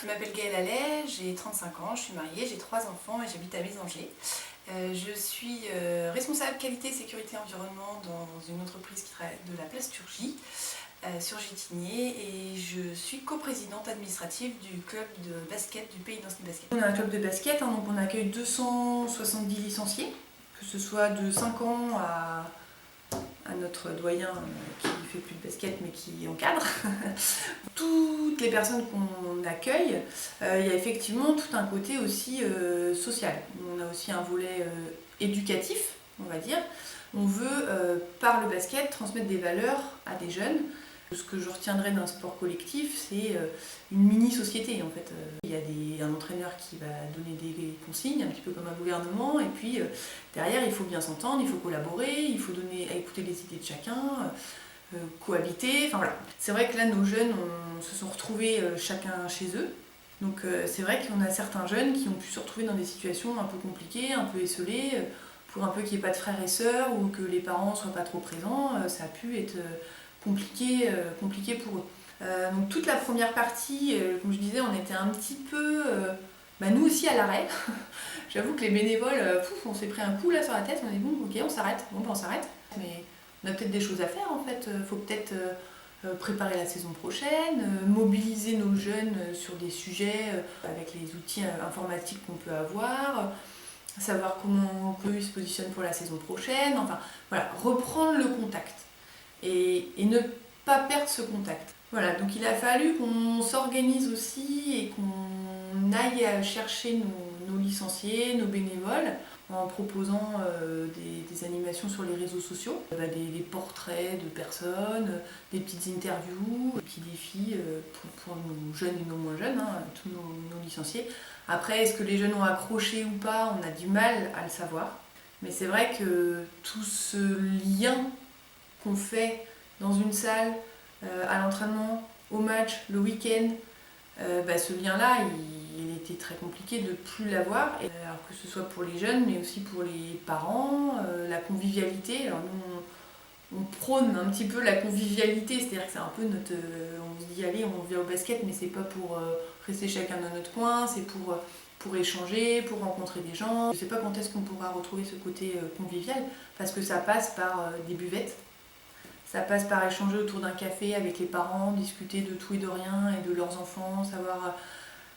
Je m'appelle Gaëlle Allais, j'ai 35 ans, je suis mariée, j'ai 3 enfants et j'habite à Mésanger. Je suis responsable qualité, sécurité, environnement dans une entreprise qui travaille de la plasturgie sur Gétigné et je suis coprésidente administrative du club de basket du Pays d'Anceny Basket. On a un club de basket, donc on accueille 270 licenciés, que ce soit de 5 ans à notre doyen qui fait plus de basket mais qui encadre. Toutes les personnes qu'on accueille, il y a effectivement tout un côté aussi social. On a aussi un volet éducatif, on va dire. On veut, par le basket, transmettre des valeurs à des jeunes. Ce que je retiendrai d'un sport collectif, c'est une mini-société en fait. Il y a un entraîneur qui va donner des consignes, un petit peu comme un gouvernement, et puis derrière il faut bien s'entendre, il faut collaborer, il faut donner à écouter les idées de chacun, cohabiter, enfin voilà. C'est vrai que là nos jeunes se sont retrouvés chacun chez eux. Donc c'est vrai qu'on a certains jeunes qui ont pu se retrouver dans des situations un peu compliquées, un peu esselées, pour un peu qu'il n'y ait pas de frères et sœurs ou que les parents ne soient pas trop présents, ça a pu être compliqué pour eux. Donc toute la première partie, comme je disais, on était un petit peu, nous aussi à l'arrêt. J'avoue que les bénévoles, on s'est pris un coup là sur la tête, on a dit bon ok on s'arrête, on s'arrête. Mais on a peut-être des choses à faire en fait, il faut peut-être préparer la saison prochaine, mobiliser nos jeunes sur des sujets avec les outils informatiques qu'on peut avoir, savoir comment eux ils se positionnent pour la saison prochaine, enfin voilà, reprendre le contact. Et ne pas perdre ce contact. Voilà, donc il a fallu qu'on s'organise aussi et qu'on aille chercher nos licenciés, nos bénévoles, en proposant des animations sur les réseaux sociaux, des portraits de personnes, des petites interviews, des petits défis pour nos jeunes et nos moins jeunes, tous nos licenciés. Après, est-ce que les jeunes ont accroché ou pas, on a du mal à le savoir. Mais c'est vrai que tout ce lien qu'on fait dans une salle, à l'entraînement, au match, le week-end, ce lien-là, il était très compliqué de ne plus l'avoir. Alors que ce soit pour les jeunes, mais aussi pour les parents, la convivialité. Alors nous, on prône un petit peu la convivialité, c'est-à-dire que c'est un peu notre... on se dit, allez, on vient au basket, mais c'est pas pour rester chacun dans notre coin, c'est pour échanger, pour rencontrer des gens. Je sais pas quand est-ce qu'on pourra retrouver ce côté convivial, parce que ça passe par des buvettes. Ça passe par échanger autour d'un café avec les parents, discuter de tout et de rien et de leurs enfants, savoir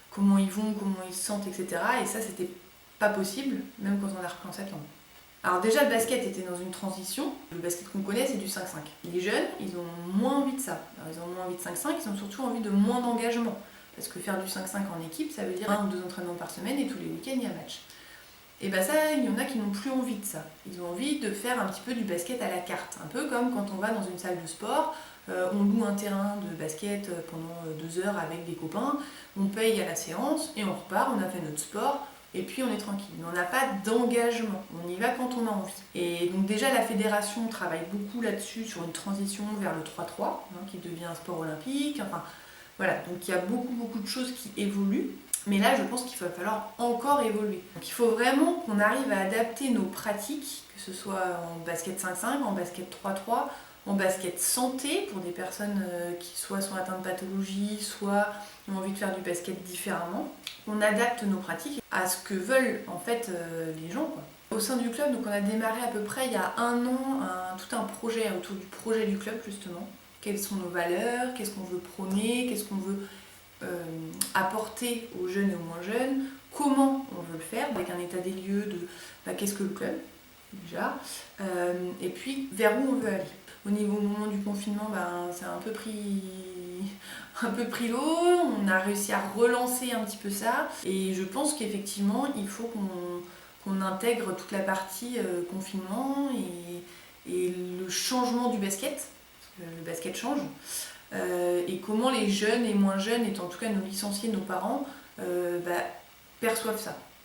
comment ils vont, comment ils se sentent, etc. Et ça, c'était pas possible, même quand on a repris en septembre. Alors déjà, le basket était dans une transition. Le basket qu'on connaît, c'est du 5-5. Les jeunes, ils ont moins envie de ça. Alors, ils ont moins envie de 5-5, ils ont surtout envie de moins d'engagement. Parce que faire du 5-5 en équipe, ça veut dire 1 ou 2 entraînements par semaine et tous les week-ends, il y a un match. Et ça, il y en a qui n'ont plus envie de ça. Ils ont envie de faire un petit peu du basket à la carte. Un peu comme quand on va dans une salle de sport, on loue un terrain de basket pendant 2 heures avec des copains, on paye à la séance et on repart, on a fait notre sport et puis on est tranquille. Mais on n'a pas d'engagement, on y va quand on a envie. Et donc déjà la fédération travaille beaucoup là-dessus sur une transition vers le 3-3, qui devient un sport olympique. Enfin voilà, donc il y a beaucoup de choses qui évoluent. Mais là, je pense qu'il va falloir encore évoluer. Donc il faut vraiment qu'on arrive à adapter nos pratiques, que ce soit en basket 5-5, en basket 3-3, en basket santé, pour des personnes qui soit sont atteintes de pathologie, soit ont envie de faire du basket différemment. On adapte nos pratiques à ce que veulent en fait les gens, quoi. Au sein du club, donc on a démarré à peu près il y a 1 an tout un projet autour du projet du club justement. Quelles sont nos valeurs, qu'est-ce qu'on veut prôner, qu'est-ce qu'on veut apporter aux jeunes et aux moins jeunes, comment on veut le faire, avec un état des lieux de qu'est-ce que le club déjà, et puis vers où on veut aller. Au moment du confinement, c'est un peu pris l'eau, on a réussi à relancer un petit peu ça, et je pense qu'effectivement il faut qu'on intègre toute la partie confinement et le changement du basket, parce que le basket change. Et comment les jeunes et moins jeunes, et en tout cas nos licenciés, nos parents, perçoivent ça.